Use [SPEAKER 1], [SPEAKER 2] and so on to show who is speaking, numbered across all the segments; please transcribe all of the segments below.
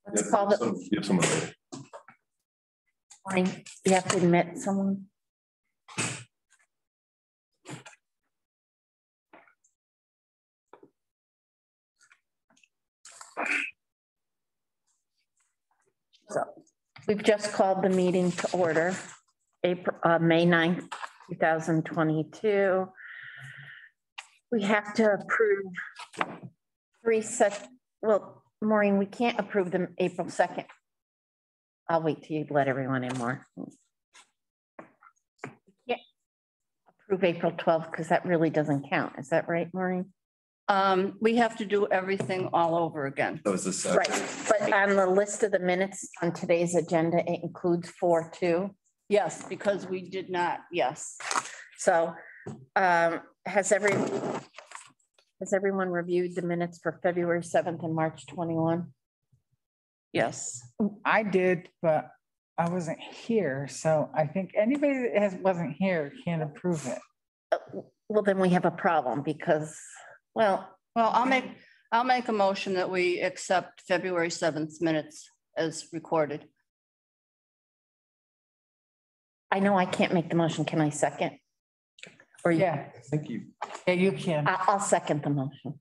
[SPEAKER 1] Let's call it.
[SPEAKER 2] You have someone.
[SPEAKER 1] You have to admit someone. So we've just called the meeting to order, May 9th, 2022. We have to approve well, Maureen, we can't approve them April 2nd. I'll wait till you let everyone in more. Yeah. Approve April 12th because that really doesn't count. Is that right, Maureen?
[SPEAKER 3] We have to do everything all over again.
[SPEAKER 2] That was the
[SPEAKER 1] right. But on the list of the minutes on today's agenda, it includes 4-2.
[SPEAKER 3] Yes, because we did not. Yes.
[SPEAKER 1] So has everyone reviewed the minutes for February 7th and March 21?
[SPEAKER 3] Yes.
[SPEAKER 4] I did, but I wasn't here. So I think anybody that wasn't here can approve it.
[SPEAKER 1] Well, then we have a problem because, well,
[SPEAKER 3] I'll make a motion that we accept February 7th minutes as recorded.
[SPEAKER 1] I know I can't make the motion. Can I second? Or
[SPEAKER 4] yeah,
[SPEAKER 2] thank you.
[SPEAKER 4] Yeah, you can.
[SPEAKER 1] I'll second the motion.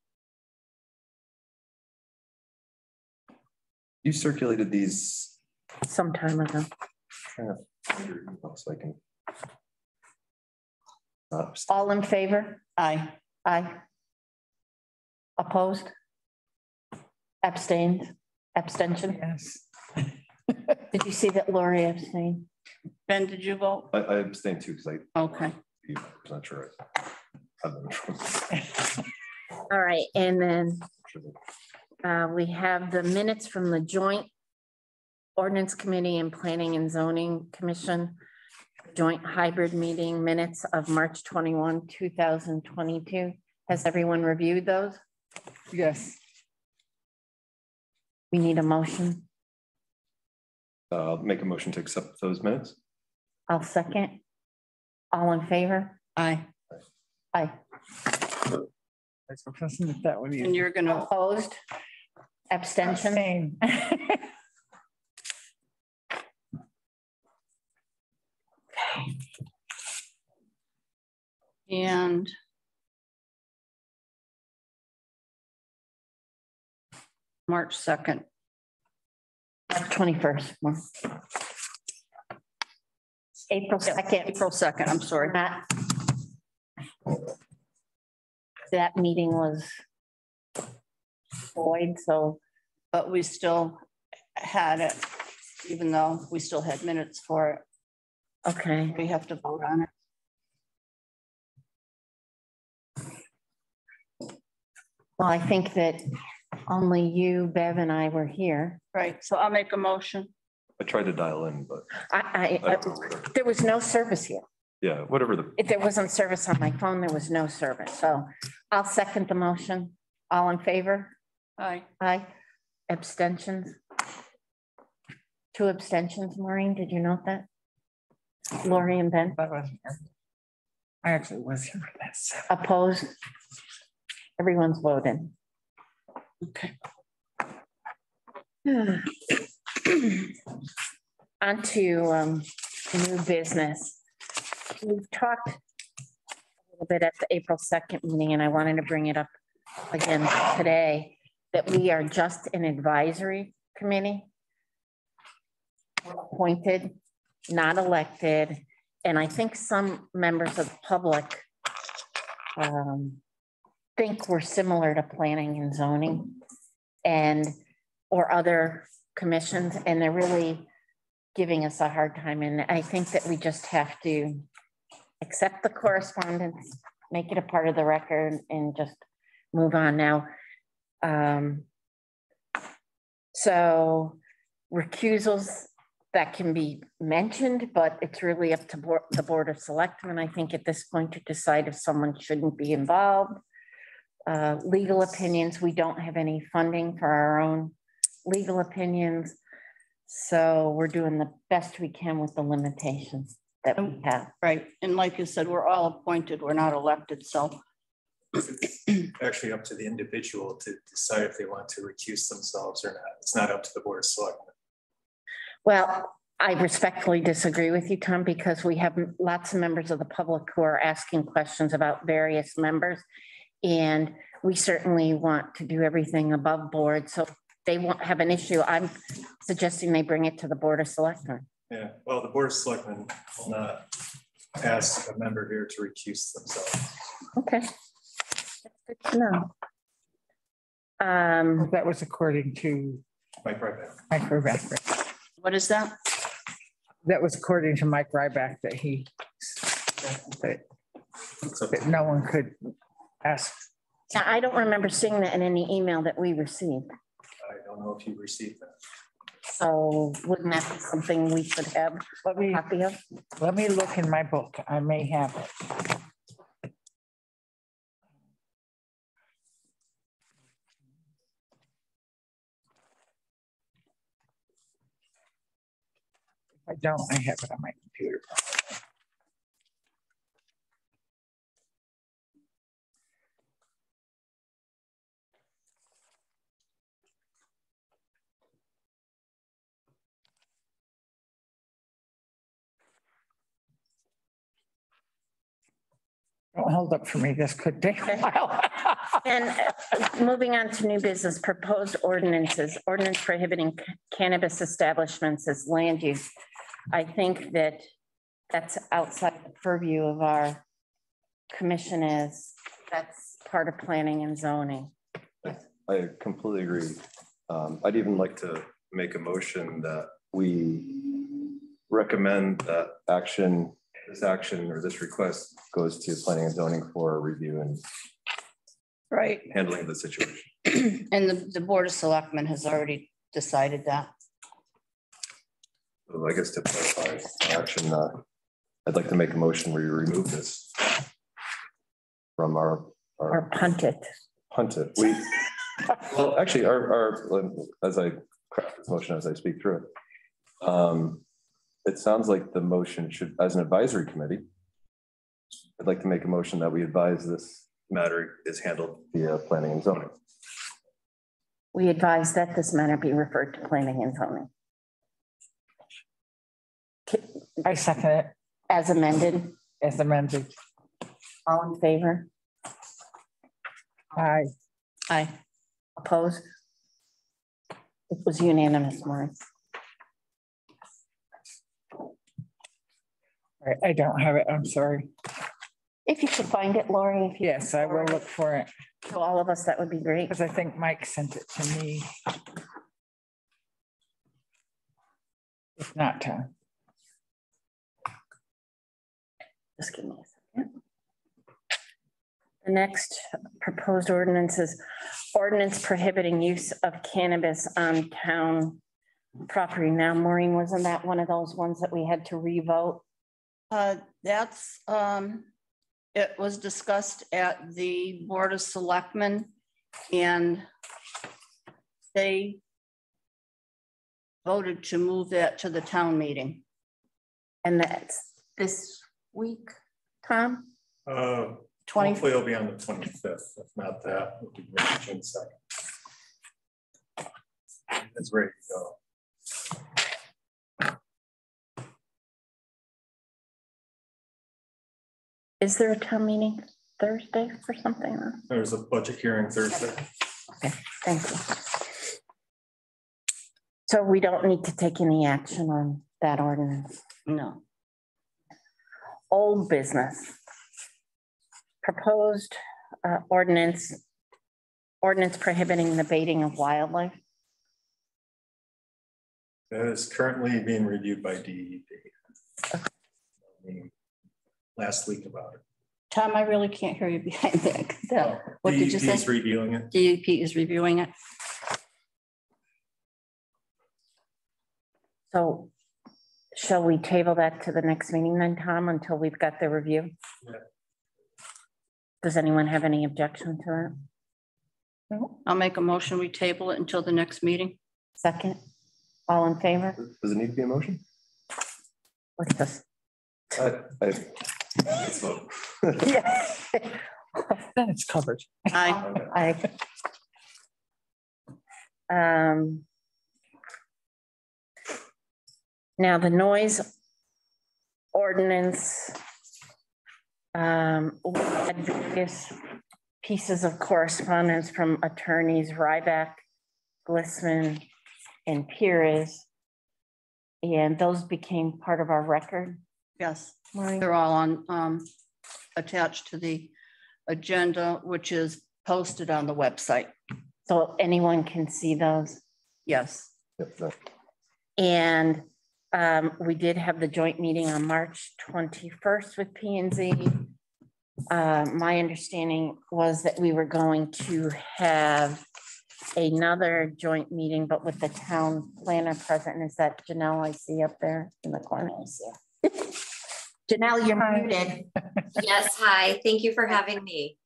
[SPEAKER 2] You circulated these
[SPEAKER 1] some time ago.
[SPEAKER 2] So I can.
[SPEAKER 1] All in favor?
[SPEAKER 3] Aye.
[SPEAKER 1] Aye. Opposed? Abstained? Abstention?
[SPEAKER 4] Yes.
[SPEAKER 1] Did you see that Lori abstained?
[SPEAKER 3] Ben, did you vote?
[SPEAKER 2] I abstained too because
[SPEAKER 3] okay.
[SPEAKER 2] I'm not sure.
[SPEAKER 1] All right, and then we have the minutes from the joint Ordinance Committee and Planning and Zoning Commission joint hybrid meeting minutes of March 21, 2022. Has everyone reviewed those?
[SPEAKER 4] Yes.
[SPEAKER 1] We need a motion.
[SPEAKER 2] I'll make a motion to accept those minutes.
[SPEAKER 1] I'll second. All in favor?
[SPEAKER 3] Aye.
[SPEAKER 1] Aye.
[SPEAKER 4] That one.
[SPEAKER 3] And you're going to
[SPEAKER 1] opposed? Abstention?
[SPEAKER 3] And March 2nd.
[SPEAKER 1] March 21st. April 2nd.
[SPEAKER 3] April 2nd, I'm sorry.
[SPEAKER 1] That meeting was void, so.
[SPEAKER 3] But we still had it, even though we still had minutes for it.
[SPEAKER 1] Okay.
[SPEAKER 3] We have to vote on it.
[SPEAKER 1] Well, I think that only you, Bev, and I were here.
[SPEAKER 3] Right, so I'll make a motion.
[SPEAKER 2] I tried to dial in, but
[SPEAKER 1] there was no service here.
[SPEAKER 2] Yeah, whatever.
[SPEAKER 1] If there wasn't service on my phone, there was no service. So I'll second the motion. All in favor?
[SPEAKER 3] Aye.
[SPEAKER 1] Aye. Abstentions? 2 abstentions, Maureen, did you note that? Lori and Ben?
[SPEAKER 4] I wasn't here. I actually was here for this.
[SPEAKER 1] Opposed? Everyone's voted.
[SPEAKER 3] Okay.
[SPEAKER 1] On to new business. We've talked a little bit at the April 2nd meeting, and I wanted to bring it up again today, that we are just an advisory committee. Appointed, not elected, and I think some members of the public think we're similar to planning and zoning or other commissions, and they're really giving us a hard time. And I think that we just have to accept the correspondence, make it a part of the record, and just move on now. So recusals that can be mentioned, but it's really up to the Board of Selectmen, I think, at this point, to decide if someone shouldn't be involved. Legal opinions, we don't have any funding for our own legal opinions. So we're doing the best we can with the limitations that we have.
[SPEAKER 3] Right, and like you said, we're all appointed, we're not elected, so
[SPEAKER 5] It's actually up to the individual to decide if they want to recuse themselves or not. It's not up to the Board of Selectmen.
[SPEAKER 1] Well, I respectfully disagree with you, Tom, because we have lots of members of the public who are asking questions about various members. And we certainly want to do everything above board. So if they won't have an issue, I'm suggesting they bring it to the Board of Selectmen.
[SPEAKER 5] Yeah, well, the Board of Selectmen will not ask a member here to recuse themselves.
[SPEAKER 1] Okay. That's good to know.
[SPEAKER 4] That was according to
[SPEAKER 5] Mike Ryback.
[SPEAKER 4] Mike Ryback.
[SPEAKER 3] What is that?
[SPEAKER 4] That was according to Mike Ryback that he, that no one could ask.
[SPEAKER 1] Now, I don't remember seeing that in any email that we received.
[SPEAKER 5] I don't know if you received that.
[SPEAKER 1] So wouldn't that be something we should have
[SPEAKER 4] Let
[SPEAKER 1] a
[SPEAKER 4] me,
[SPEAKER 1] copy of?
[SPEAKER 4] let me look in my book. I may have it. If I don't, I have it on my computer. Don't hold up for me. This could take a while.
[SPEAKER 1] And moving on to new business, proposed ordinances, ordinance prohibiting cannabis establishments as land use. I think that that's outside the purview of our commission is, that's part of planning and zoning.
[SPEAKER 2] I completely agree. I'd even like to make a motion that we recommend that this action or this request goes to planning and zoning for a review and
[SPEAKER 3] Right.
[SPEAKER 2] handling the situation.
[SPEAKER 3] And the Board of Selectmen has already decided that.
[SPEAKER 2] So I guess to clarify action, I'd like to make a motion where you remove this from our
[SPEAKER 1] Or punt it.
[SPEAKER 2] punt it. Well, actually, as I craft this motion, as I speak through it, it sounds like the motion should, as an advisory committee, I'd like to make a motion that we advise this matter is handled via planning and zoning.
[SPEAKER 1] We advise that this matter be referred to planning and zoning.
[SPEAKER 4] I second it
[SPEAKER 1] As amended,
[SPEAKER 4] as amended.
[SPEAKER 1] all in favor,
[SPEAKER 4] Aye.
[SPEAKER 3] Aye.
[SPEAKER 1] opposed? It was unanimous, Maureen.
[SPEAKER 4] I don't have it. I'm sorry.
[SPEAKER 1] If you could find it, Lori, if you,
[SPEAKER 4] Yes, I will look for it
[SPEAKER 1] to all of us, that would be great.
[SPEAKER 4] because I think Mike sent it to me. If not, Tom.
[SPEAKER 1] Just give me a second. The next proposed ordinance is ordinance prohibiting use of cannabis on town property. Now, Maureen, wasn't that one of those ones that we had to revote?
[SPEAKER 3] That's, it was discussed at the Board of Selectmen and they voted to move that to the town meeting.
[SPEAKER 1] And that's this week, Tom?
[SPEAKER 3] 20.
[SPEAKER 5] Hopefully it'll be on the 25th. If not that, it'll be June 2nd. It's ready to go.
[SPEAKER 1] Is there a town meeting Thursday or something?
[SPEAKER 5] There's a budget hearing Thursday.
[SPEAKER 1] Okay, thank you. So we don't need to take any action on that ordinance.
[SPEAKER 3] No.
[SPEAKER 1] Old business. Proposed ordinance prohibiting the baiting of wildlife.
[SPEAKER 5] That is currently being reviewed by DEP. Last week about it.
[SPEAKER 3] Tom, I really can't hear you behind that. What did you say?
[SPEAKER 5] DEP is reviewing it.
[SPEAKER 3] DEP is reviewing it.
[SPEAKER 1] So shall we table that to the next meeting then, Tom, until we've got the review?
[SPEAKER 5] Yeah.
[SPEAKER 1] Does anyone have any objection to that?
[SPEAKER 4] No.
[SPEAKER 3] I'll make a motion. We table it until the next meeting.
[SPEAKER 1] Second, all in favor?
[SPEAKER 2] Does it need to be a motion?
[SPEAKER 1] What's this?
[SPEAKER 2] Let's vote.
[SPEAKER 1] Yeah.
[SPEAKER 4] Then it's covered.
[SPEAKER 3] Aye.
[SPEAKER 1] Now the noise ordinance, we had various pieces of correspondence from attorneys Ryback, Glissman, and Pires. And those became part of our record.
[SPEAKER 3] Yes,
[SPEAKER 1] Maureen?
[SPEAKER 3] they're all on, attached to the agenda, which is posted on the website.
[SPEAKER 1] So anyone can see those.
[SPEAKER 3] Yes.
[SPEAKER 2] Yep.
[SPEAKER 1] And we did have the joint meeting on March 21st with P and Z. My understanding was that we were going to have another joint meeting, but with the town planner present. And is that Janelle I see up there in the corner? Janelle, you're muted.
[SPEAKER 6] Yes, hi. Thank you for having me.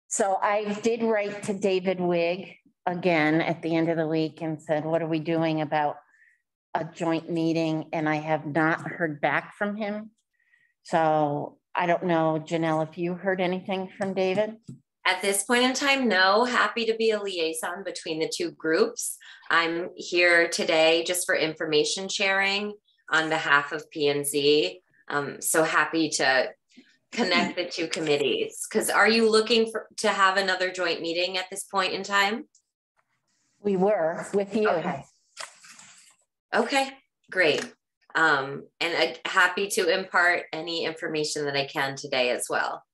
[SPEAKER 1] So I did write to David Wigg again at the end of the week and said, what are we doing about a joint meeting? And I have not heard back from him. So I don't know, Janelle, if you heard anything from David?
[SPEAKER 6] At this point in time, no. Happy to be a liaison between the two groups. I'm here today just for information sharing on behalf of P&Z. So happy to connect the two committees. Because are you looking to have another joint meeting at this point in time?
[SPEAKER 1] We were with you.
[SPEAKER 6] Okay, great. And I'm happy to impart any information that I can today as well.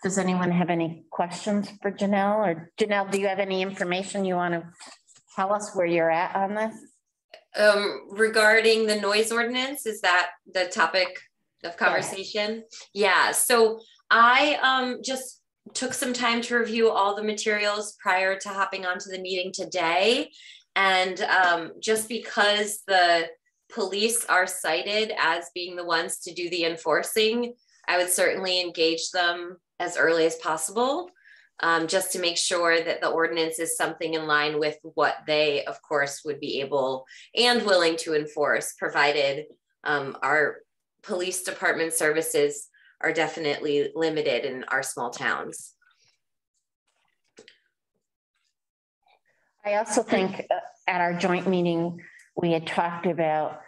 [SPEAKER 1] Does anyone have any questions for Janelle? Or Janelle, do you have any information you want to tell us where you're at on this?
[SPEAKER 6] Regarding the noise ordinance, is that the topic of conversation? Yeah, so I just took some time to review all the materials prior to hopping onto the meeting today. And just because the police are cited as being the ones to do the enforcing, I would certainly engage them as early as possible, just to make sure that the ordinance is something in line with what they, of course, would be able and willing to enforce, provided our police department services are definitely limited in our small towns.
[SPEAKER 1] I also think at our joint meeting, we had talked about,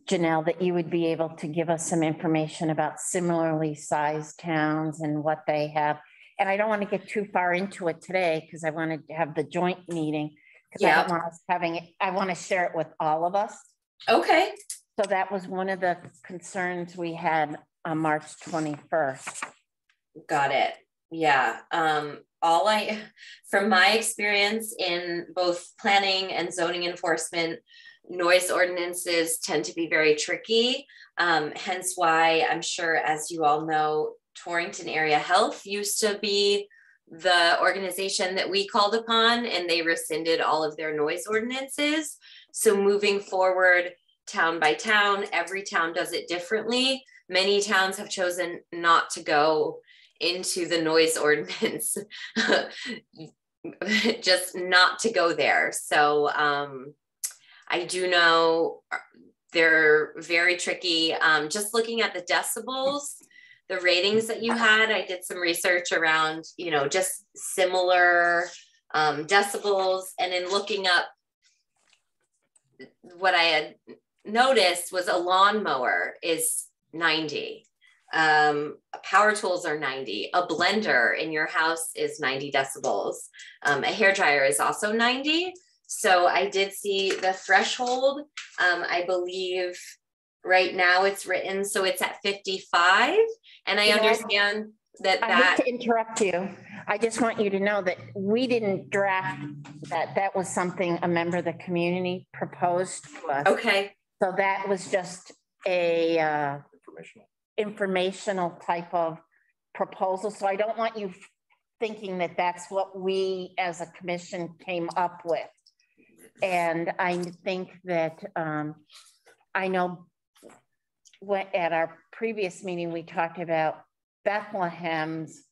[SPEAKER 1] Janelle, that you would be able to give us some information about similarly sized towns and what they have. And I don't want to get too far into it today because I wanted to have the joint meeting. Because I don't want us having it, I want to share it with all of us. Okay. So that was one of the concerns we had on March 21st.
[SPEAKER 6] Got it. Yeah. From my experience in both planning and zoning enforcement, noise ordinances tend to be very tricky. Hence why I'm sure, as you all know, Torrington Area Health used to be the organization that we called upon, and they rescinded all of their noise ordinances. So moving forward, town by town, every town does it differently. Many towns have chosen not to go into the noise ordinance, just not to go there. So I do know they're very tricky. Just looking at the decibels, the ratings that you had, I did some research around, just similar decibels. And in looking up, what I had noticed was a lawnmower is 90. Power tools are 90. A blender in your house is 90 decibels. A hairdryer is also 90. So I did see the threshold. I believe right now it's written, so it's at 55. And I understand that
[SPEAKER 1] I hate to interrupt you. I just want you to know that we didn't draft that. That was something a member of the community proposed to us.
[SPEAKER 6] Okay.
[SPEAKER 1] So that was just a informational type of proposal. So I don't want you thinking that that's what we as a commission came up with. And I think that I know at our previous meeting, we talked about Bethlehem's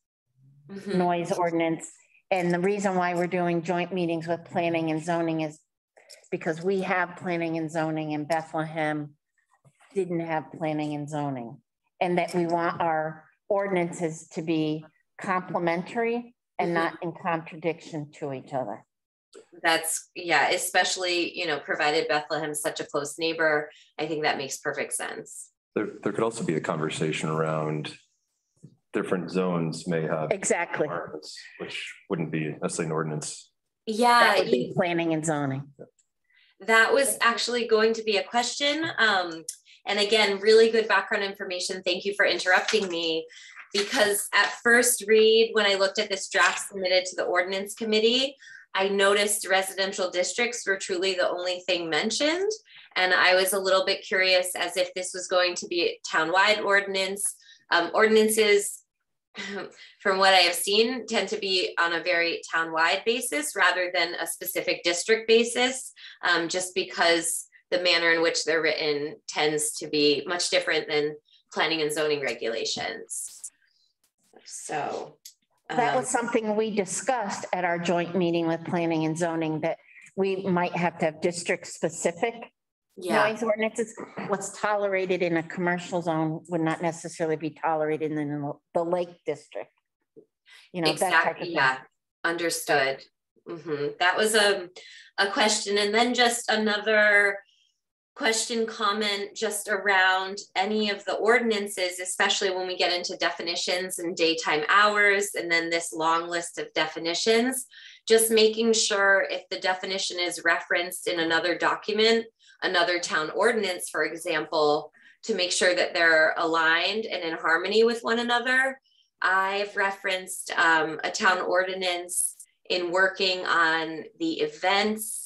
[SPEAKER 1] noise ordinance. And the reason why we're doing joint meetings with planning and zoning is because we have planning and zoning in Bethlehem didn't have planning and zoning, and that we want our ordinances to be complementary and not in contradiction to each other.
[SPEAKER 6] That's, yeah, especially, you know, provided Bethlehem's such a close neighbor, I think that makes perfect sense.
[SPEAKER 2] There could also be a conversation around different zones may have.
[SPEAKER 1] Exactly.
[SPEAKER 2] Requirements, which wouldn't be necessarily an ordinance.
[SPEAKER 6] Yeah.
[SPEAKER 1] That would be planning and zoning.
[SPEAKER 6] That was actually going to be a question. And again, really good background information. Thank you for interrupting me, because at first read, when I looked at this draft submitted to the Ordinance Committee, I noticed residential districts were truly the only thing mentioned. And I was a little bit curious as if this was going to be a townwide ordinance. Ordinances, from what I have seen, tend to be on a very townwide basis rather than a specific district basis, just because the manner in which they're written tends to be much different than planning and zoning regulations. So
[SPEAKER 1] that was something we discussed at our joint meeting with planning and zoning, that we might have to have district specific noise ordinances. What's tolerated in a commercial zone would not necessarily be tolerated in the Lake District. You know,
[SPEAKER 6] exactly.
[SPEAKER 1] That type of
[SPEAKER 6] thing. Understood. That was a question. And then just another question, comment just around any of the ordinances, especially when we get into definitions and daytime hours, and then this long list of definitions, just making sure if the definition is referenced in another document, another town ordinance, for example, to make sure that they're aligned and in harmony with one another. I've referenced a town ordinance in working on the events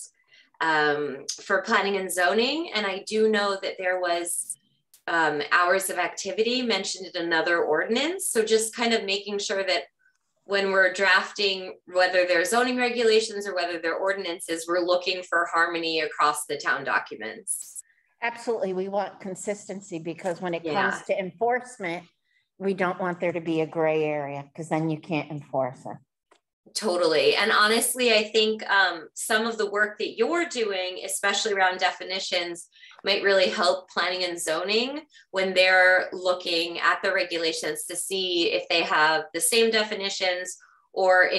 [SPEAKER 6] for planning and zoning. And I do know that there was hours of activity mentioned in another ordinance. So just kind of making sure that when we're drafting, whether they're zoning regulations or whether they're ordinances, we're looking for harmony across the town documents.
[SPEAKER 1] Absolutely. We want consistency, because when it comes to enforcement, we don't want there to be a gray area, because then you can't enforce it.
[SPEAKER 6] Totally. And honestly, I think some of the work that you're doing, especially around definitions, might really help planning and zoning when they're looking at the regulations to see if they have the same definitions, or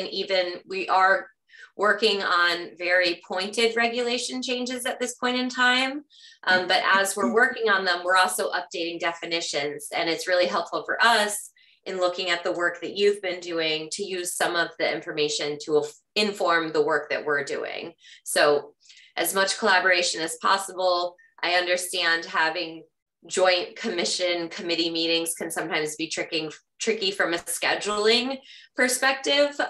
[SPEAKER 6] we are working on very pointed regulation changes at this point in time. But as we're working on them, we're also updating definitions, and it's really helpful for us in looking at the work that you've been doing to use some of the information to inform the work that we're doing. So as much collaboration as possible. I understand having joint committee meetings can sometimes be tricky from a scheduling perspective.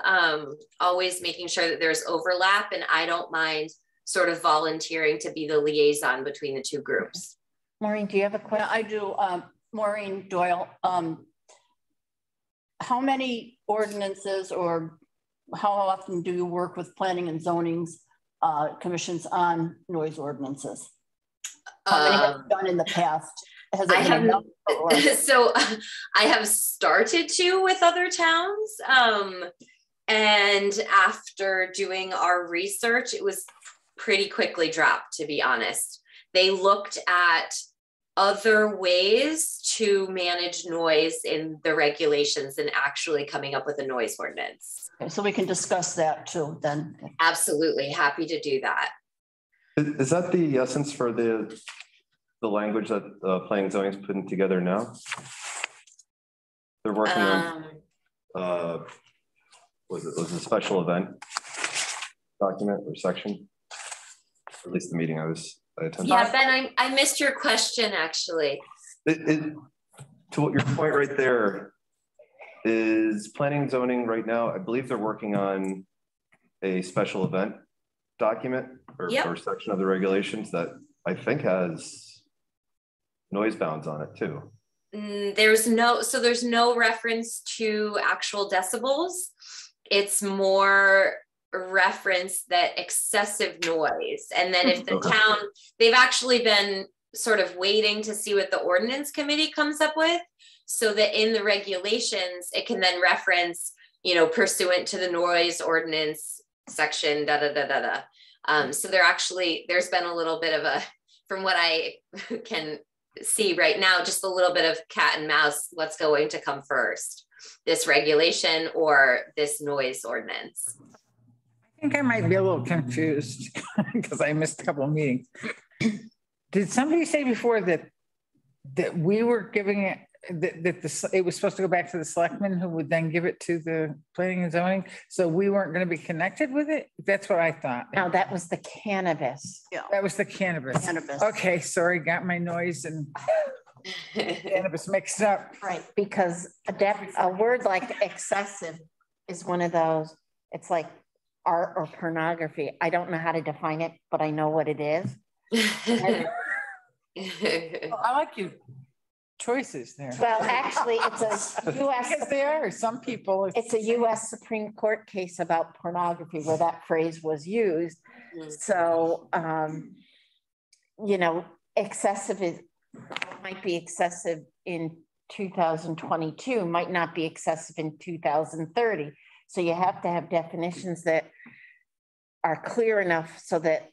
[SPEAKER 6] Always making sure that there's overlap, and I don't mind sort of volunteering to be the liaison between the two groups.
[SPEAKER 1] Maureen, do you have a question?
[SPEAKER 3] Yeah, I do. Maureen Doyle. How many ordinances, or how often do you work with planning and zoning's commissions on noise ordinances? How many have you done in the past? Has it been enough, or?
[SPEAKER 6] So I have started to with other towns. And after doing our research, it was pretty quickly dropped, to be honest. They looked at other ways to manage noise in the regulations and actually coming up with a noise ordinance.
[SPEAKER 3] Okay, so we can discuss that too then.
[SPEAKER 6] Absolutely, happy to do that.
[SPEAKER 2] Is that the essence for the language that planning and zoning is putting together now? They're working on was it a special event document or section? Or at least the meeting I attended.
[SPEAKER 6] Yeah, Ben, I missed your question actually.
[SPEAKER 2] To your point right there, is planning and zoning right now, I believe they're working on a special event document or section of the regulations that I think has noise bounds on it too.
[SPEAKER 6] There's no reference to actual decibels. It's more reference that excessive noise. And then if the town, they've actually been sort of waiting to see what the ordinance committee comes up with, so that in the regulations, it can then reference, pursuant to the noise ordinance section, so there's been a little bit of from what I can see right now just a little bit of cat and mouse, what's going to come first, this regulation or this noise ordinance.
[SPEAKER 4] I think I might be a little confused because I missed a couple of meetings. Did somebody say before that we were giving it, it was supposed to go back to the selectmen who would then give it to the planning and zoning? So we weren't going to be connected with it? That's what I thought.
[SPEAKER 1] No, that was the cannabis.
[SPEAKER 3] Yeah.
[SPEAKER 4] That was the cannabis.
[SPEAKER 3] Cannabis.
[SPEAKER 4] Okay, sorry, got my noise and cannabis mixed up.
[SPEAKER 1] Right, because a word like excessive is one of those, it's like art or pornography. I don't know how to define it, but I know what it is.
[SPEAKER 4] Well, I like your choices there.
[SPEAKER 1] Well, actually, it's a US,
[SPEAKER 4] Because they are, some people.
[SPEAKER 1] it's a US Supreme Court case about pornography where that phrase was used. So, you know, excessive might be excessive in 2022, might not be excessive in 2030. So you have to have definitions that are clear enough so that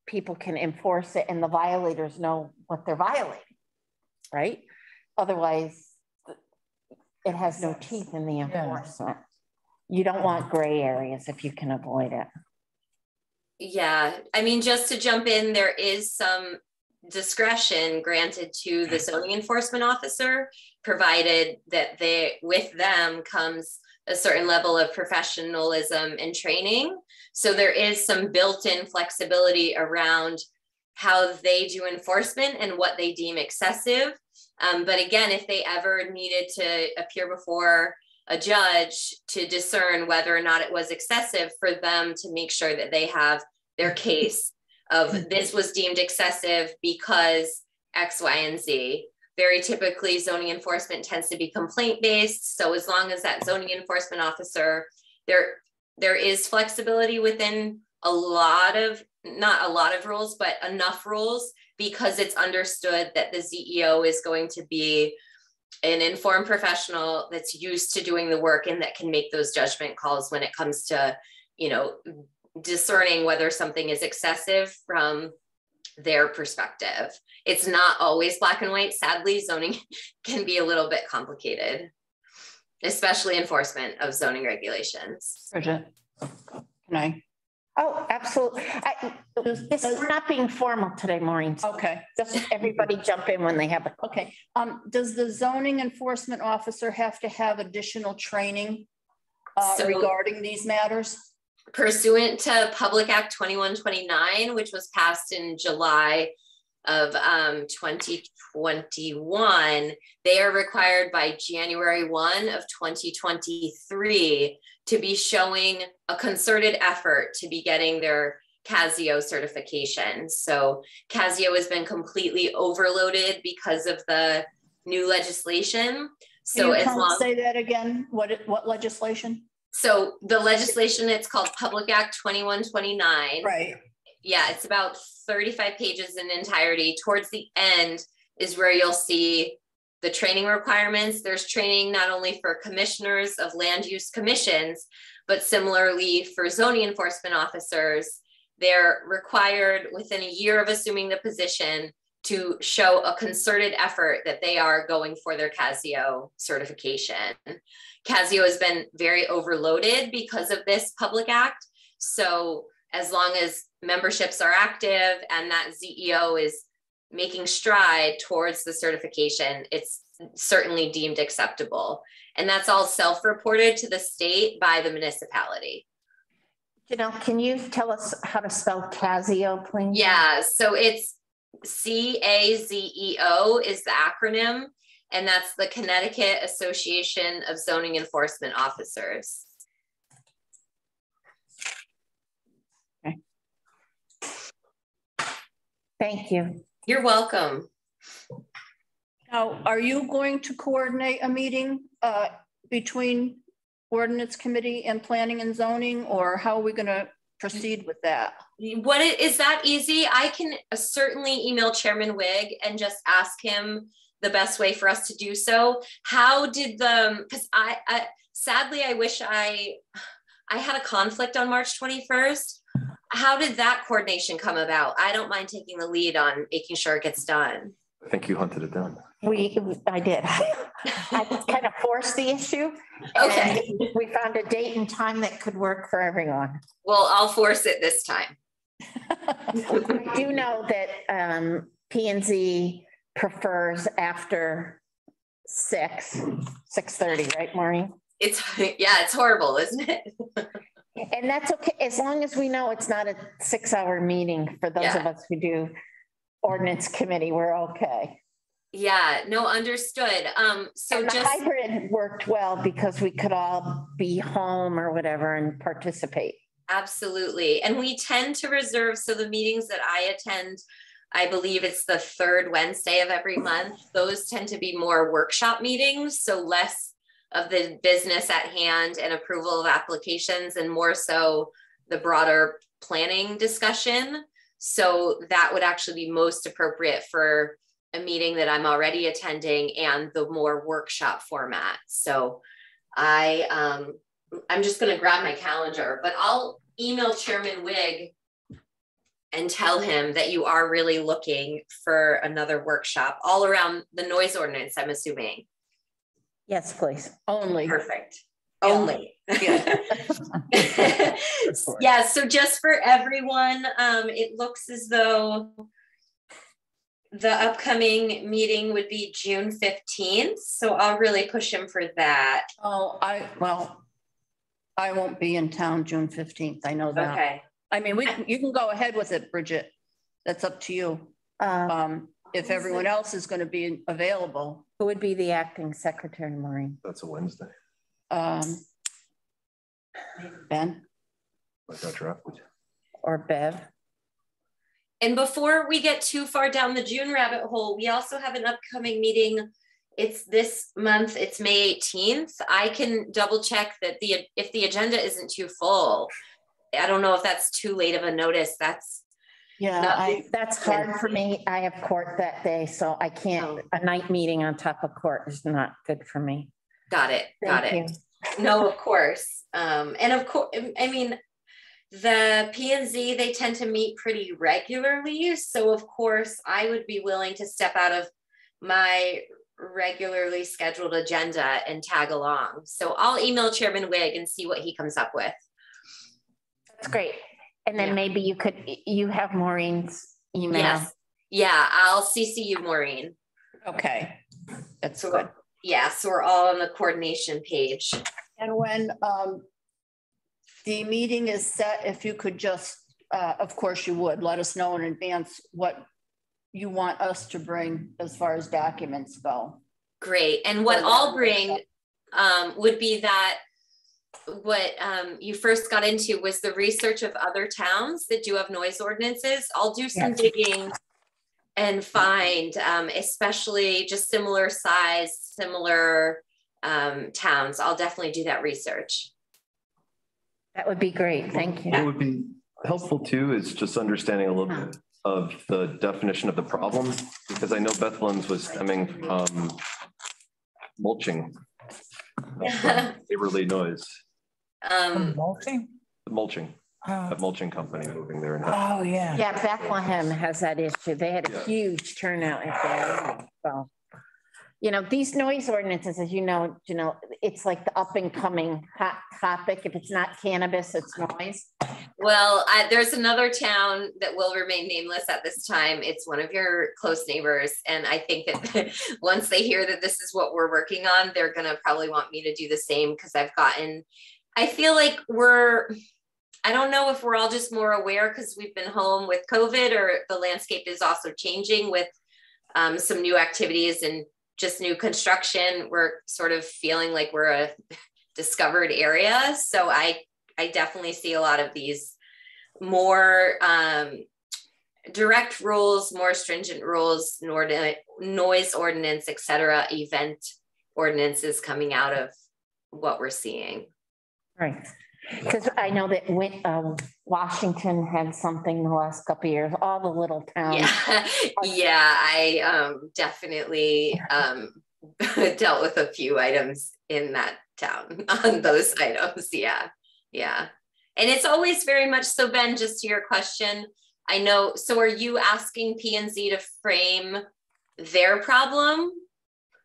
[SPEAKER 1] people can enforce it and the violators know what they're violating, right? Otherwise, it has no teeth in the enforcement. You don't want gray areas if you can avoid it.
[SPEAKER 6] Yeah, I mean, just to jump in, there is some discretion granted to the zoning enforcement officer, provided that with them comes a certain level of professionalism and training. So there is some built-in flexibility around how they do enforcement and what they deem excessive. But again, if they ever needed to appear before a judge to discern whether or not it was excessive, for them to make sure that they have their case of this was deemed excessive because X, Y, and Z. Very typically, zoning enforcement tends to be complaint-based. So as long as that zoning enforcement officer, there is flexibility within not a lot of rules, but enough rules, because it's understood that the ZEO is going to be an informed professional that's used to doing the work and that can make those judgment calls when it comes to, you know, discerning whether something is excessive from their perspective. It's not always black and white. Sadly, zoning can be a little bit complicated, especially enforcement of zoning regulations.
[SPEAKER 3] Bridget, can I?
[SPEAKER 1] Oh, absolutely. We're not being formal today, Maureen. So
[SPEAKER 3] Okay.
[SPEAKER 1] just everybody jump in when they have a.
[SPEAKER 3] Okay. Does the zoning enforcement officer have to have additional training regarding these matters?
[SPEAKER 6] Pursuant to Public Act 2129, which was passed in July of 2021, they are required by January 1 of 2023 to be showing a concerted effort to be getting their Casio certification. So Casio has been completely overloaded because of the new legislation. So as long
[SPEAKER 3] say that again, what legislation?
[SPEAKER 6] So the legislation, it's called Public Act 2129.
[SPEAKER 3] Right.
[SPEAKER 6] Yeah, it's about 35 pages in entirety. Towards the end is where you'll see the training requirements. There's training not only for commissioners of land use commissions, but similarly for zoning enforcement officers. They're required within a year of assuming the position to show a concerted effort that they are going for their Casio certification. Casio has been very overloaded because of this Public Act. So as long as memberships are active and that ZEO is making stride towards the certification, it's certainly deemed acceptable. And that's all self-reported to the state by the municipality.
[SPEAKER 1] Janelle, can you tell us how to spell Casio, please?
[SPEAKER 6] Yeah, so it's CAZEO is the acronym, and that's the Connecticut Association of Zoning Enforcement Officers.
[SPEAKER 1] Okay. Thank you.
[SPEAKER 6] You're welcome.
[SPEAKER 3] Now, are you going to coordinate a meeting between Ordinance Committee and Planning and Zoning, or how are we going to proceed with that?
[SPEAKER 6] Is that easy? I can certainly email Chairman Wigg and just ask him the best way for us to do so. How did because I sadly, I wish I had a conflict on March 21st. How did that coordination come about? I don't mind taking the lead on making sure it gets done.
[SPEAKER 2] I think you hunted it down.
[SPEAKER 1] I did. I kind of forced the issue.
[SPEAKER 6] Okay.
[SPEAKER 1] And we found a date and time that could work for everyone.
[SPEAKER 6] Well, I'll force it this time.
[SPEAKER 1] I do know that P and Z prefers after 6:30, right, Maureen?
[SPEAKER 6] It's, yeah, it's horrible, isn't it?
[SPEAKER 1] And that's okay, as long as we know it's not a 6-hour meeting for those of us who do ordinance committee, we're okay.
[SPEAKER 6] Yeah, no, understood. So
[SPEAKER 1] And the
[SPEAKER 6] just
[SPEAKER 1] hybrid worked well because we could all be home or whatever and participate.
[SPEAKER 6] absolutely. And we tend to reserve, so the meetings that I attend, I believe it's the third Wednesday of every month. Those tend to be more workshop meetings, so less of the business at hand and approval of applications and more so the broader planning discussion. So that would actually be most appropriate for a meeting that I'm already attending and the more workshop format. So I'm just going to grab my calendar, but I'll email Chairman Wigg and tell him that you are really looking for another workshop all around the noise ordinance, I'm assuming.
[SPEAKER 1] Yes, please.
[SPEAKER 3] Only.
[SPEAKER 6] Perfect.
[SPEAKER 3] Yeah.
[SPEAKER 6] Only.
[SPEAKER 3] Yeah.
[SPEAKER 6] Yeah, so just for everyone, it looks as though the upcoming meeting would be June 15th. So I'll really push him for that.
[SPEAKER 3] Oh, I won't be in town June 15th. I know that.
[SPEAKER 6] Okay.
[SPEAKER 3] I mean, you can go ahead with it, Bridget. That's up to you. If everyone else is going to be available.
[SPEAKER 1] Who would be the acting secretary, Maureen?
[SPEAKER 2] That's a Wednesday.
[SPEAKER 3] Ben?
[SPEAKER 2] I got drafted.
[SPEAKER 1] Or Bev?
[SPEAKER 6] And before we get too far down the June rabbit hole, we also have an upcoming meeting. It's this month, it's May 18th. I can double check that if the agenda isn't too full, I don't know if that's too late of a notice. That's
[SPEAKER 1] That's hard for me. I have court that day, so I can't, a night meeting on top of court is not good for me.
[SPEAKER 6] Got it.
[SPEAKER 1] Thank you.
[SPEAKER 6] No, of course. And of course, I mean, the P&Z, they tend to meet pretty regularly. So of course I would be willing to step out of my regularly scheduled agenda and tag along. So I'll email Chairman Wigg and see what he comes up with.
[SPEAKER 1] That's great. And then maybe you have Maureen's email.
[SPEAKER 6] Yes. Yeah, I'll CC you, Maureen.
[SPEAKER 3] Okay. That's
[SPEAKER 6] so
[SPEAKER 3] good.
[SPEAKER 6] Yeah, so we're all on the coordination page.
[SPEAKER 3] And when the meeting is set, if you could just, of course you would, let us know in advance what you want us to bring as far as documents go.
[SPEAKER 6] Great. And what I'll bring would be that what you first got into was the research of other towns that do have noise ordinances. I'll do some digging and find especially just similar size, similar towns. I'll definitely do that research.
[SPEAKER 1] That would be great. Thank you.
[SPEAKER 2] What would be helpful too is just understanding a little bit of the definition of the problem, because I know Bethlehem's was stemming from mulching, neighborly noise.
[SPEAKER 4] Mulching?
[SPEAKER 2] The mulching, a mulching company moving there.
[SPEAKER 4] Oh, yeah.
[SPEAKER 1] Yeah, Bethlehem has that issue. They had a huge turnout at there. So, you know, these noise ordinances, as you know, it's like the up and coming hot topic. If it's not cannabis, it's noise.
[SPEAKER 6] Well, there's another town that will remain nameless at this time. It's one of your close neighbors. And I think that once they hear that this is what we're working on, they're going to probably want me to do the same, because I feel like I don't know if we're all just more aware because we've been home with COVID, or the landscape is also changing with some new activities and just new construction. We're sort of feeling like we're a discovered area. So I definitely see a lot of these more direct rules, more stringent rules, noise ordinance, et cetera, event ordinances coming out of what we're seeing.
[SPEAKER 1] Right. Because I know that Washington had something the last couple of years, all the little towns.
[SPEAKER 6] Yeah, I definitely dealt with a few items in that town on those items. Yeah. And it's always very much so. Ben, just to your question, I know, so are you asking P&Z to frame their problem.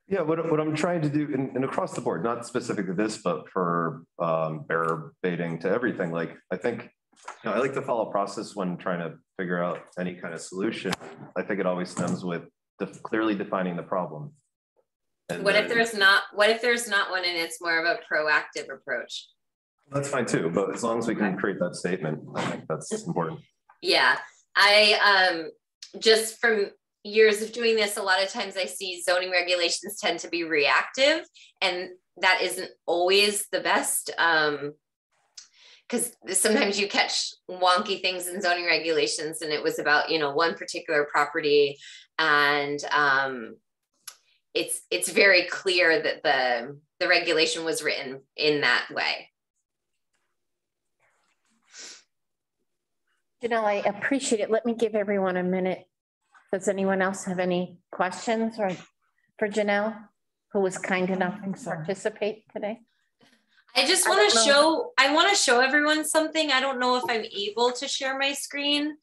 [SPEAKER 2] Yeah, what I'm trying to do, and across the board, not specific to this, but for bear baiting to everything, like I think, I like to follow process when trying to figure out any kind of solution. I think it always stems with clearly defining the problem. And
[SPEAKER 6] what if there's not one and it's more of a proactive approach?
[SPEAKER 2] That's fine too, but as long as we can create that statement, I think that's important.
[SPEAKER 6] Yeah, I just from years of doing this, a lot of times I see zoning regulations tend to be reactive, and that isn't always the best, because sometimes you catch wonky things in zoning regulations, and it was about, one particular property, and it's very clear that the regulation was written in that way.
[SPEAKER 1] I appreciate it. Let me give everyone a minute. Does anyone else have any questions or for Janelle, who was kind enough to participate today?
[SPEAKER 6] I just want to show, everyone something. I don't know if I'm able to share my screen,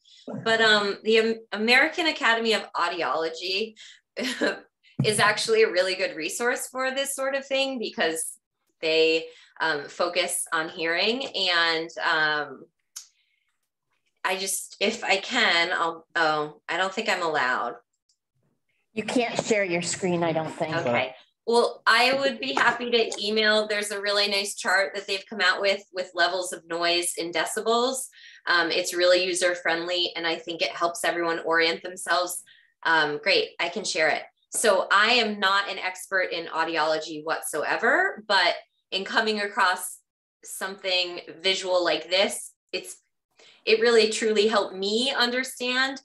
[SPEAKER 6] but the American Academy of Audiology is actually a really good resource for this sort of thing, because they focus on hearing, and if I can, I don't think I'm allowed.
[SPEAKER 1] You can't share your screen, I don't think.
[SPEAKER 6] Okay. Well, I would be happy to email. There's a really nice chart that they've come out with levels of noise in decibels. It's really user friendly, and I think it helps everyone orient themselves. Great, I can share it. So I am not an expert in audiology whatsoever, but in coming across something visual like this, it really truly helped me understand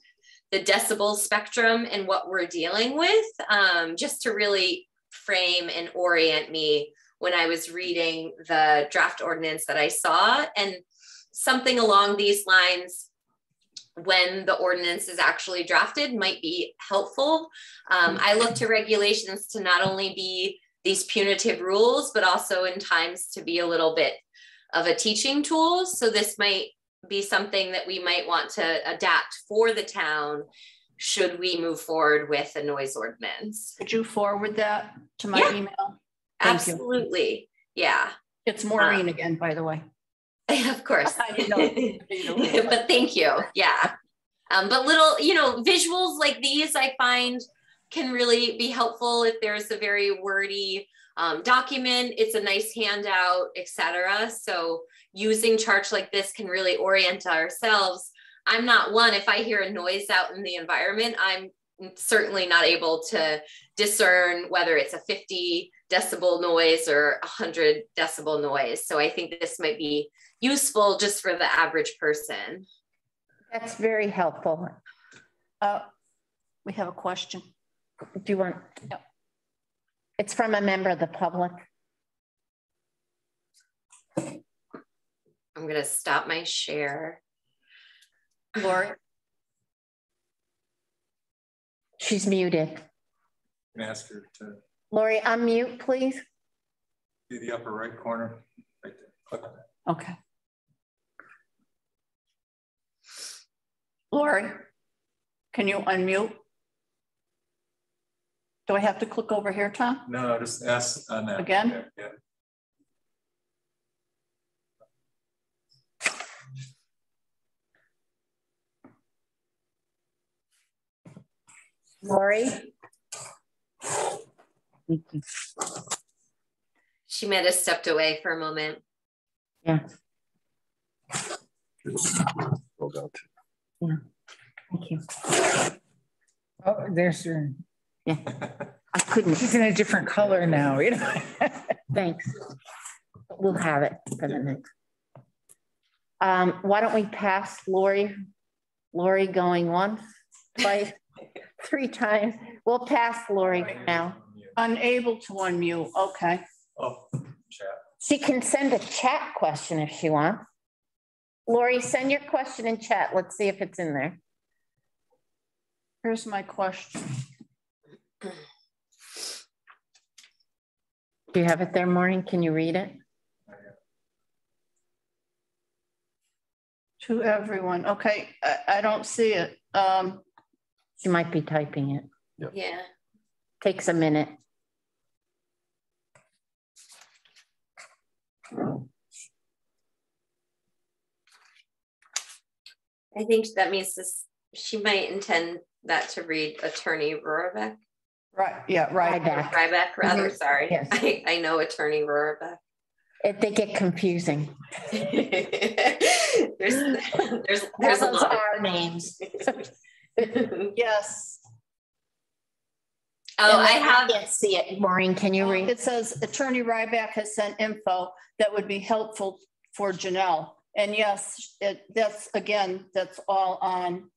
[SPEAKER 6] the decibel spectrum and what we're dealing with, just to really frame and orient me when I was reading the draft ordinance that I saw, and something along these lines when the ordinance is actually drafted might be helpful. I look to regulations to not only be these punitive rules, but also in times to be a little bit of a teaching tool. So this might be something that we might want to adapt for the town should we move forward with a noise ordinance.
[SPEAKER 3] Could you forward that to my email?
[SPEAKER 6] Absolutely. Yeah.
[SPEAKER 3] It's Maureen again, by the way.
[SPEAKER 6] Of course.
[SPEAKER 3] I didn't know.
[SPEAKER 6] But thank you. Yeah. But little, visuals like these I find can really be helpful if there's a very wordy document. It's a nice handout, etc. So using charts like this can really orient ourselves. I'm not one, if I hear a noise out in the environment, I'm certainly not able to discern whether it's a 50 decibel noise or 100 decibel noise. So I think this might be useful just for the average person.
[SPEAKER 1] That's very helpful.
[SPEAKER 3] We have a question.
[SPEAKER 1] Do you want? No. It's from a member of the public.
[SPEAKER 6] I'm going to stop my share.
[SPEAKER 3] Lori?
[SPEAKER 1] She's muted.
[SPEAKER 5] Can ask her to.
[SPEAKER 1] Lori, unmute, please.
[SPEAKER 5] Do the upper right corner. Right there. Click on that.
[SPEAKER 3] Okay. Lori, can you unmute? Do I have to click over here, Tom?
[SPEAKER 5] No, just ask on that.
[SPEAKER 3] Again?
[SPEAKER 5] Yeah.
[SPEAKER 1] Lori?
[SPEAKER 6] She might have stepped away for a moment.
[SPEAKER 1] Yeah.
[SPEAKER 2] We'll go to.
[SPEAKER 1] Yeah. Thank you.
[SPEAKER 4] Oh, there's her.
[SPEAKER 1] Yeah. I couldn't.
[SPEAKER 4] She's in a different color now,
[SPEAKER 1] Thanks. We'll have it for the next. Why don't we pass Lori? Lori going once, twice, 3 times. We'll pass Lori now.
[SPEAKER 3] Unable to unmute. Okay.
[SPEAKER 5] Oh, chat.
[SPEAKER 1] She can send a chat question if she wants. Lori, send your question in chat. Let's see if it's in there.
[SPEAKER 3] Here's my question.
[SPEAKER 1] Do you have it there, Maureen? Can you read it?
[SPEAKER 3] To everyone. Okay, I don't see it.
[SPEAKER 1] She might be typing it.
[SPEAKER 6] Yeah.
[SPEAKER 1] Takes a minute.
[SPEAKER 6] I think that means this, she might intend that to read Attorney Rohrbeck.
[SPEAKER 3] Right, yeah, right.
[SPEAKER 6] Ryback, rather, sorry.
[SPEAKER 1] Yes.
[SPEAKER 6] I know Attorney Rohrbeck.
[SPEAKER 1] If they get confusing.
[SPEAKER 6] there's
[SPEAKER 1] Those
[SPEAKER 6] a lot.
[SPEAKER 1] are names.
[SPEAKER 3] Yes.
[SPEAKER 6] Oh,
[SPEAKER 1] And
[SPEAKER 6] I have.
[SPEAKER 1] can't see it. Maureen, can you read?
[SPEAKER 3] It says Attorney Ryback has sent info that would be helpful for Janelle. And yes, that's all on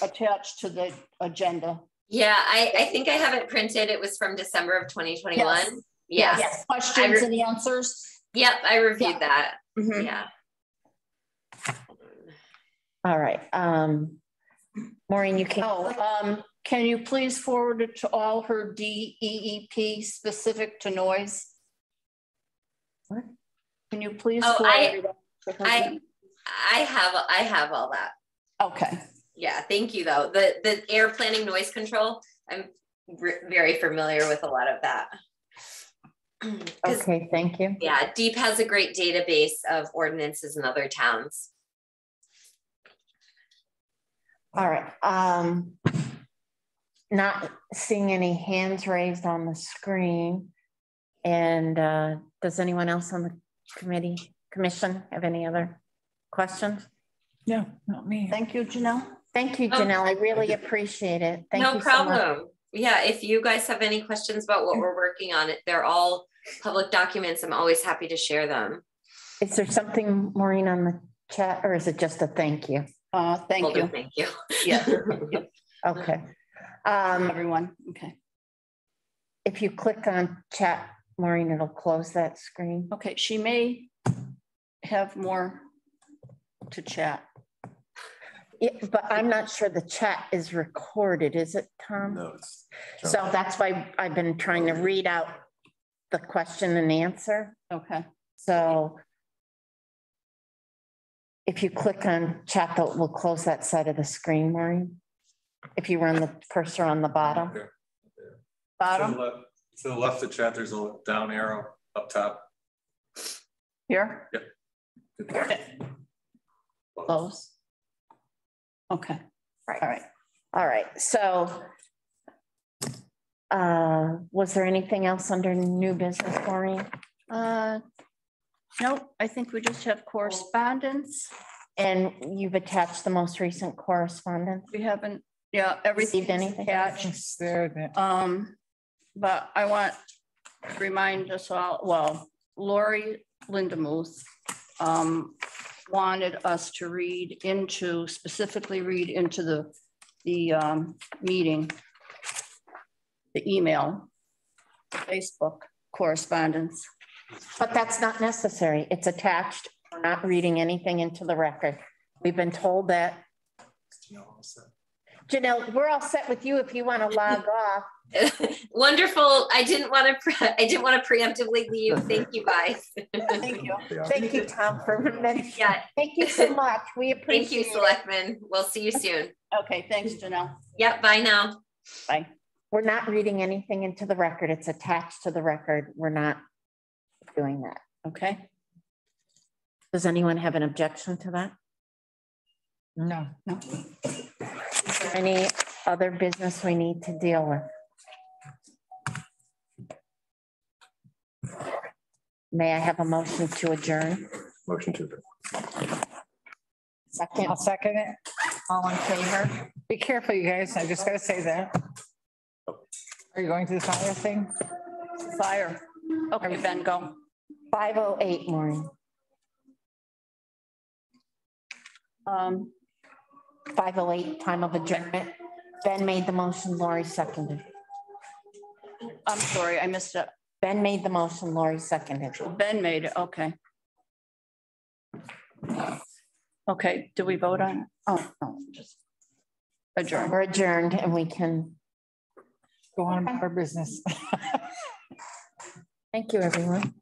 [SPEAKER 3] attached to the agenda.
[SPEAKER 6] Yeah, I think I have it printed. It was from December of 2021.
[SPEAKER 3] Yes.
[SPEAKER 6] Yes.
[SPEAKER 3] Yes. Questions and answers.
[SPEAKER 6] Yep, I reviewed that.
[SPEAKER 3] Mhm.
[SPEAKER 6] Yeah.
[SPEAKER 1] All right. Maureen, you can.
[SPEAKER 3] Can you please forward it to all her DEEP specific to noise?
[SPEAKER 1] What?
[SPEAKER 3] Can you please?
[SPEAKER 6] Oh,
[SPEAKER 3] forward it to her?
[SPEAKER 6] I have all that.
[SPEAKER 3] Okay.
[SPEAKER 6] Yeah, thank you though. The air planning noise control, I'm very familiar with a lot of that.
[SPEAKER 1] Okay, thank you.
[SPEAKER 6] Yeah, DEEP has a great database of ordinances in other towns.
[SPEAKER 1] All right. Not seeing any hands raised on the screen. And does anyone else on the commission have any other questions?
[SPEAKER 4] No, not me.
[SPEAKER 3] Thank you, Janelle.
[SPEAKER 1] Thank you, Janelle. I really appreciate it. Thank you.
[SPEAKER 6] No problem.
[SPEAKER 1] So much.
[SPEAKER 6] Yeah, if you guys have any questions about what we're working on, they're all public documents. I'm always happy to share them.
[SPEAKER 1] Is there something, Maureen, on the chat, or is it just a thank you?
[SPEAKER 3] Thank you.
[SPEAKER 6] Thank you.
[SPEAKER 3] Yeah.
[SPEAKER 1] Okay.
[SPEAKER 3] Everyone. Okay.
[SPEAKER 1] If you click on chat, Maureen, it'll close that screen.
[SPEAKER 3] Okay. She may have more to chat.
[SPEAKER 1] Yeah, but I'm not sure the chat is recorded, is it, Tom?
[SPEAKER 2] No, it's.
[SPEAKER 1] So that's why I've been trying to read out the question and answer.
[SPEAKER 3] Okay.
[SPEAKER 1] So if you click on chat, that will close that side of the screen, Maureen. If you run the cursor on the bottom.
[SPEAKER 5] Okay.
[SPEAKER 3] Bottom
[SPEAKER 5] To the left of chat, there's a down arrow up top.
[SPEAKER 3] here.
[SPEAKER 5] Yep.
[SPEAKER 3] Okay. Close. Okay.
[SPEAKER 1] Right.
[SPEAKER 3] All right.
[SPEAKER 1] All right. So was there anything else under new business, Maureen?
[SPEAKER 3] Nope. I think we just have correspondence.
[SPEAKER 1] And you've attached the most recent correspondence?
[SPEAKER 3] We haven't, yeah, everything
[SPEAKER 1] Received anything?
[SPEAKER 3] attached.
[SPEAKER 4] It's there.
[SPEAKER 3] But I want to remind us all, well, Lori Lindemuth wanted us to specifically read into the meeting, the email, Facebook correspondence.
[SPEAKER 1] But that's not necessary. It's attached. We're not reading anything into the record. We've been told that. Janelle, we're all set with you if you want to log off.
[SPEAKER 6] Wonderful. I didn't want to preemptively leave. Thank you guys.
[SPEAKER 3] Thank you.
[SPEAKER 1] Thank you, Tom, for remembering.
[SPEAKER 6] Yeah.
[SPEAKER 1] Thank you so much. We appreciate
[SPEAKER 6] Thank you, Selectmen. We'll see you soon.
[SPEAKER 3] Okay, thanks, Janelle.
[SPEAKER 6] Yep, bye now.
[SPEAKER 3] Bye.
[SPEAKER 1] We're not reading anything into the record. It's attached to the record. We're not doing that. Okay. Does anyone have an objection to that?
[SPEAKER 4] No.
[SPEAKER 3] No.
[SPEAKER 1] Is there any other business we need to deal with? May I have a motion to adjourn?
[SPEAKER 2] Motion to adjourn.
[SPEAKER 1] Second.
[SPEAKER 4] I'll second it.
[SPEAKER 1] All in favor?
[SPEAKER 4] Be careful, you guys. I just gotta say that. Are you going to the fire thing?
[SPEAKER 3] Fire. Okay, Ben, go.
[SPEAKER 1] 5:08, Maureen. 5:08, time of adjournment. Ben made the motion, Lori seconded.
[SPEAKER 3] I'm sorry, I missed it.
[SPEAKER 1] Ben made the motion, Lori seconded.
[SPEAKER 3] Ben made it, okay. Okay, do we vote on it? Oh, no, just adjourn.
[SPEAKER 1] We're adjourned and we can.
[SPEAKER 4] Go on about our business.
[SPEAKER 1] Thank you, everyone.